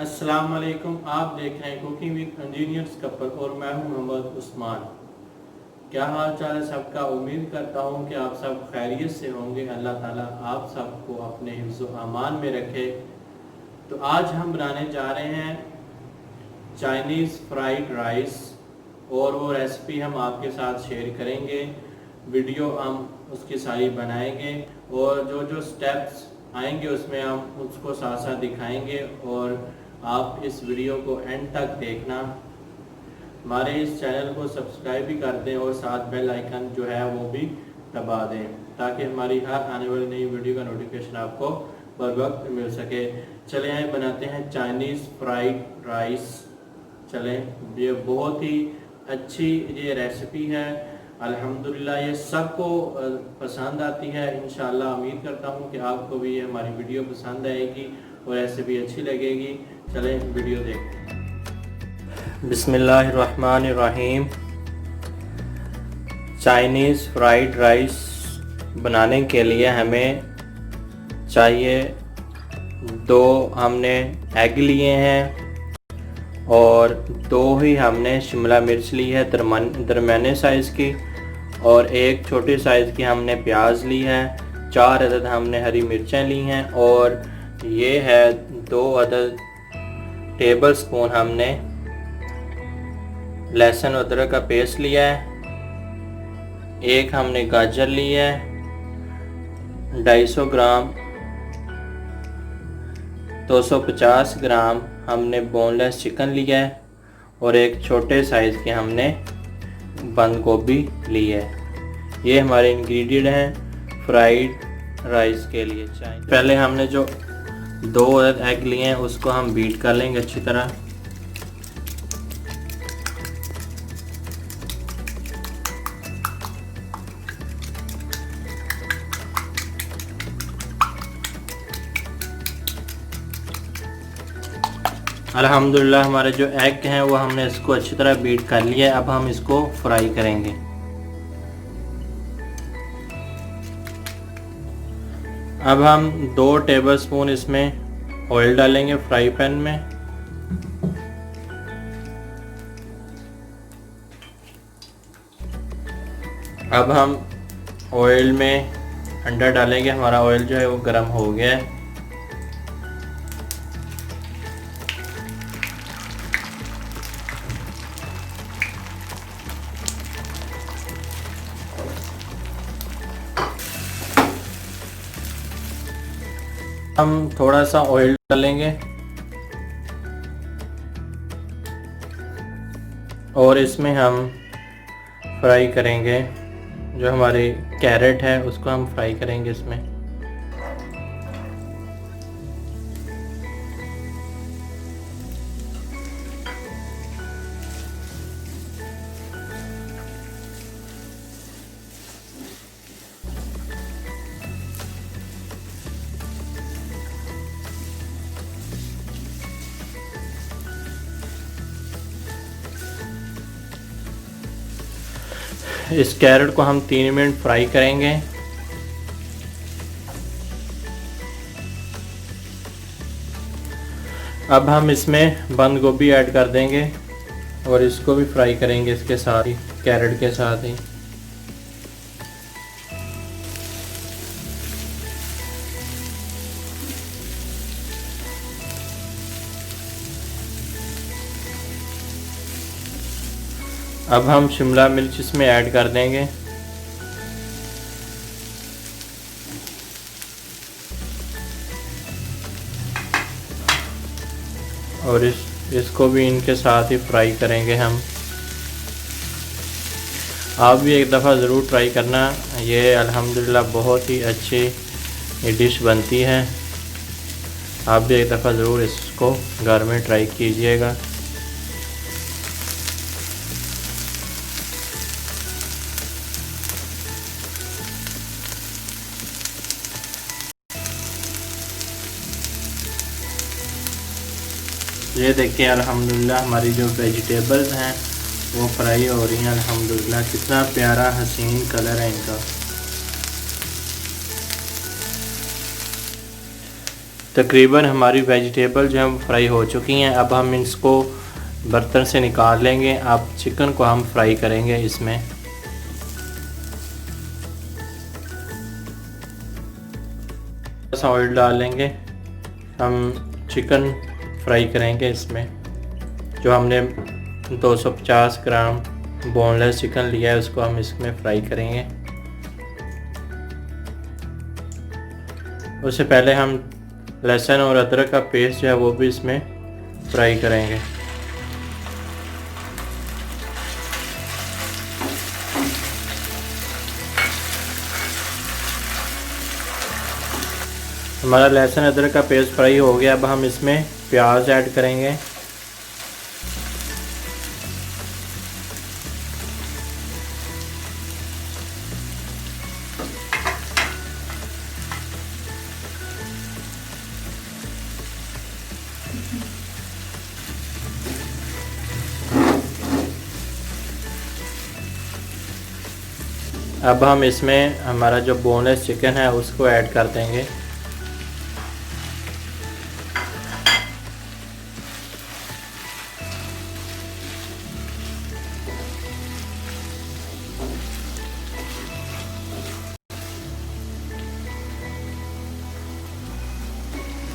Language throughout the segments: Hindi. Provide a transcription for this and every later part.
अस्सलाम वालेकुम। आप देख रहे हैं कुकिंग विद इंजीनियर्स कपल और मैं हूं मोहम्मद उस्मान। क्या हाल चाल है सबका। उम्मीद करता हूं कि आप सब खैरियत से होंगे। अल्लाह ताला आप सबको अपने हिफ्ज़ व अमान में रखे। तो आज हम बनाने जा रहे हैं चाइनीज़ फ्राइड राइस और वो रेसिपी हम आपके साथ शेयर करेंगे। वीडियो हम उसकी सारी बनाएंगे और जो जो स्टेप्स आएंगे उसमें हम उसको साथ साथ दिखाएंगे और आप इस वीडियो को एंड तक देखना। हमारे इस चैनल को सब्सक्राइब भी कर दें और साथ बेल आइकन जो है वो भी दबा दें ताकि हमारी हर आने वाली नई वीडियो का नोटिफिकेशन आपको बर वक्त मिल सके। चलें आए बनाते हैं चाइनीज़ फ्राइड राइस। चलें, ये बहुत ही अच्छी ये रेसिपी है। अल्हम्दुलिल्लाह ये सबको पसंद आती है। इंशाल्लाह उम्मीद करता हूँ कि आपको भी ये हमारी वीडियो पसंद आएगी और रेसिपी अच्छी लगेगी। चलें वीडियो देखते हैं। बिस्मिल्लाहिर्रहमानिर्रहीम। चाइनीज़ फ्राइड राइस बनाने के लिए हमें चाहिए दो हमने एग लिए हैं और दो ही हमने शिमला मिर्च ली है दरमियाने साइज़ की और एक छोटी साइज़ की हमने प्याज ली है। 4 अदद हमने हरी मिर्चें ली हैं और ये है 2 अदद टेबल स्पून हमने लहसुन अदरक का पेस्ट लिया है। एक हमने गाजर ली है। 250 ग्राम 250 ग्राम हमने बोनलेस चिकन लिया है और एक छोटे साइज़ के हमने बंद गोभी ली है। ये हमारे इंग्रेडिएंट हैं फ्राइड राइस के लिए। चाहिए पहले हमने जो 2 अदद एग लिए हैं उसको हम बीट कर लेंगे अच्छी तरह। अल्हम्दुलिल्लाह हमारे जो एग हैं वो हमने इसको अच्छी तरह बीट कर लिया है। अब हम इसको फ्राई करेंगे। अब हम 2 टेबलस्पून इसमें ऑयल डालेंगे फ्राई पैन में। अब हम ऑयल में अंडा डालेंगे। हमारा ऑयल जो है वो गर्म हो गया है। हम थोड़ा सा ऑयल डालेंगे और इसमें हम फ्राई करेंगे जो हमारी कैरेट है उसको हम फ्राई करेंगे इसमें। इस कैरेट को हम 3 मिनट फ्राई करेंगे। अब हम इसमें बंद गोभी ऐड कर देंगे और इसको भी फ्राई करेंगे इसके साथ ही, कैरेट के साथ ही। अब हम शिमला मिर्च इसमें ऐड कर देंगे और इसको भी इनके साथ ही फ्राई करेंगे हम। आप भी एक दफ़ा ज़रूर ट्राई करना। ये अल्हम्दुलिल्लाह बहुत ही अच्छी ये डिश बनती है। आप भी एक दफ़ा ज़रूर इसको घर में ट्राई कीजिएगा। ये देखिए अल्हम्दुलिल्लाह हमारी जो वेजिटेबल्स हैं वो फ्राई हो रही हैं। अल्हम्दुलिल्लाह कितना प्यारा हसीन कलर है इनका। तकरीबन हमारी वेजिटेबल जो है वो फ्राई हो चुकी हैं। अब हम इसको बर्तन से निकाल लेंगे। अब चिकन को हम फ्राई करेंगे। इसमें थोड़ा सा ऑयल डाल लेंगे। हम चिकन फ्राई करेंगे। इसमें जो हमने 250 ग्राम बोनलेस चिकन लिया है उसको हम इसमें फ्राई करेंगे। उससे पहले हम लहसुन और अदरक का पेस्ट जो है वो भी इसमें फ्राई करेंगे। हमारा लहसुन अदरक का पेस्ट फ्राई हो गया। अब हम इसमें प्याज ऐड करेंगे। अब हम इसमें हमारा जो बोनलेस चिकन है उसको ऐड कर देंगे।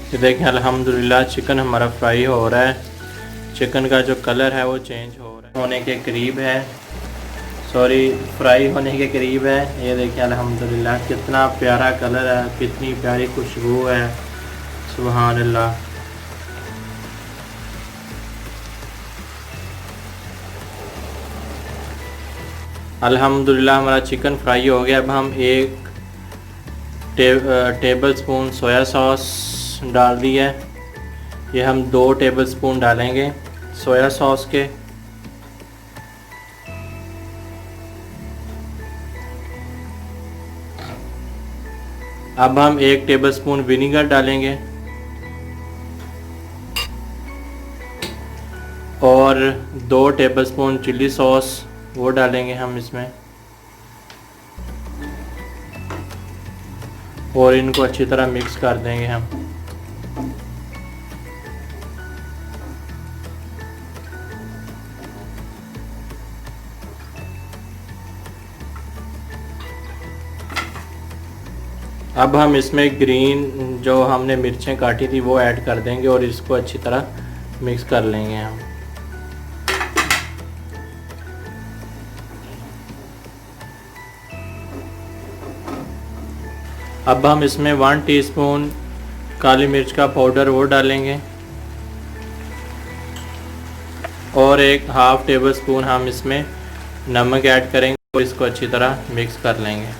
ये देखें अल्हम्दुलिल्लाह चिकन हमारा फ्राई हो रहा है। चिकन का जो कलर है वो चेंज हो रहा है, होने के करीब है, सॉरी फ्राई होने के करीब है। ये देखिए अल्हम्दुलिल्लाह कितना प्यारा कलर है, कितनी प्यारी खुशबू है, सुभान अल्लाह। अल्हम्दुलिल्लाह हमारा चिकन फ्राई हो गया। अब हम एक टेबल स्पून सोया सॉस डाल दी है। ये हम 2 टेबल स्पून डालेंगे सोया सॉस के। अब हम 1 टेबल स्पून विनीगर डालेंगे और 2 टेबल स्पून चिल्ली सॉस वो डालेंगे हम इसमें, और इनको अच्छी तरह मिक्स कर देंगे हम। अब हम इसमें ग्रीन जो हमने मिर्चें काटी थी वो ऐड कर देंगे और इसको अच्छी तरह मिक्स कर लेंगे हम। अब हम इसमें 1 टीस्पून काली मिर्च का पाउडर वो डालेंगे और 1/2 टेबल स्पून हम इसमें नमक ऐड करेंगे और इसको अच्छी तरह मिक्स कर लेंगे।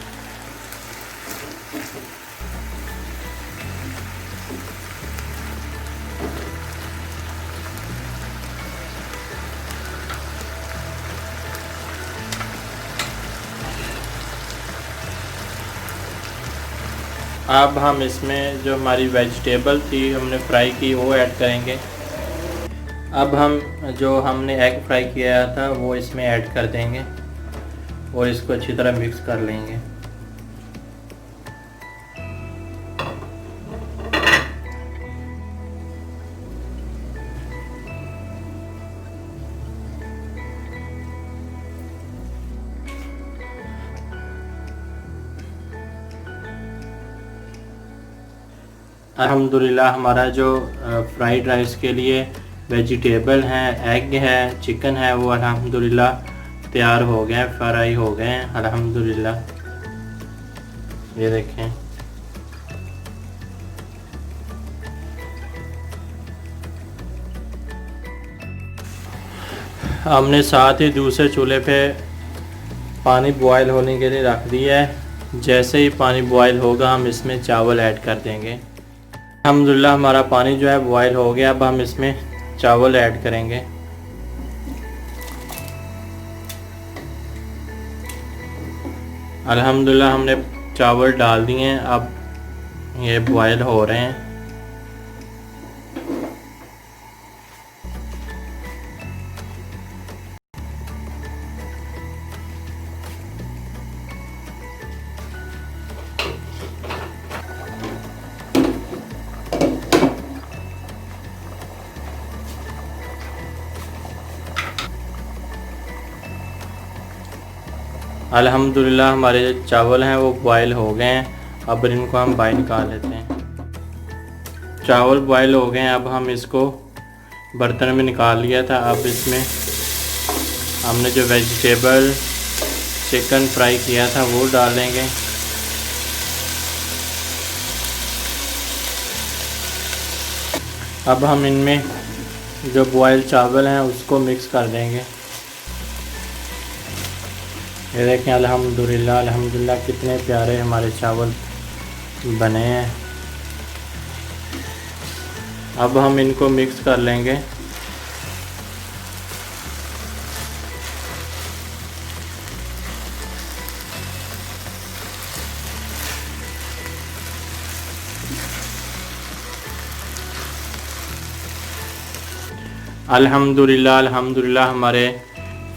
अब हम इसमें जो हमारी वेजिटेबल थी हमने फ्राई की वो ऐड करेंगे। अब हम जो हमने एग फ्राई किया था वो इसमें ऐड कर देंगे और इसको अच्छी तरह मिक्स कर लेंगे। अल्हम्दुलिल्लाह हमारा जो फ्राइड राइस के लिए वेजिटेबल हैं, एग है, चिकन है, वो अल्हम्दुलिल्लाह तैयार हो गए हैं, फ्राई हो गए हैं अल्हम्दुलिल्लाह। ये देखें हमने साथ ही दूसरे चूल्हे पे पानी बॉयल होने के लिए रख दिया है। जैसे ही पानी बॉयल होगा हम इसमें चावल ऐड कर देंगे। अल्हम्दुलिल्लाह हमारा पानी जो है बॉयल हो गया। अब हम इसमें चावल ऐड करेंगे। अल्हम्दुलिल्लाह हमने चावल डाल दिए हैं। अब ये बॉयल हो रहे हैं। अल्हम्दुलिल्लाह हमारे जो चावल हैं वो बॉयल हो गए हैं। अब इनको हम बाहर निकाल लेते हैं। चावल बॉयल हो गए हैं, अब हम इसको बर्तन में निकाल लिया था। अब इसमें हमने जो वेजिटेबल चिकन फ्राई किया था वो डालेंगे। अब हम इनमें जो बॉयल चावल हैं उसको मिक्स कर देंगे। ये देखें अल्हम्दुलिल्लाह अल्हम्दुलिल्लाह कितने प्यारे हमारे चावल बने हैं। अब हम इनको मिक्स कर लेंगे। अल्हम्दुलिल्लाह अल्हम्दुलिल्लाह हमारे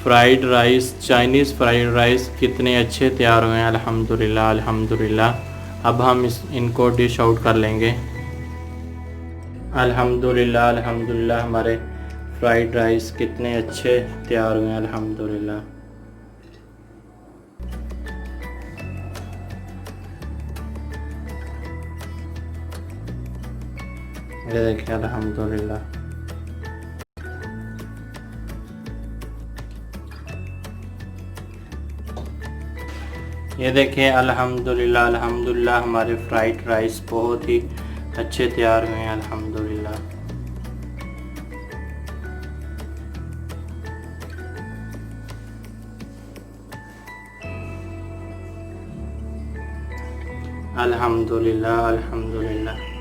fried rice, Chinese fried rice कितने अच्छे तैयार हुए हैं। अल्हम्दुलिल्लाह अल्हम्दुलिल्लाह। अब हम इनको डिश आउट कर लेंगे। अल्हम्दुलिल्लाह अल्हम्दुलिल्लाह हमारे फ्राइड राइस कितने अच्छे तैयार हुए हैं। अल्हम्दुलिल्लाह। ये देखिए अल्हम्दुलिल्लाह। ये देखिए अल्हम्दुलिल्लाह अल्हम्दुलिल्लाह हमारे फ्राइड राइस बहुत ही अच्छे तैयार हुए हैं। अल्हम्दुलिल्लाह। अल्हम्दुलिल्लाह अल्हम्दुलिल्लाह।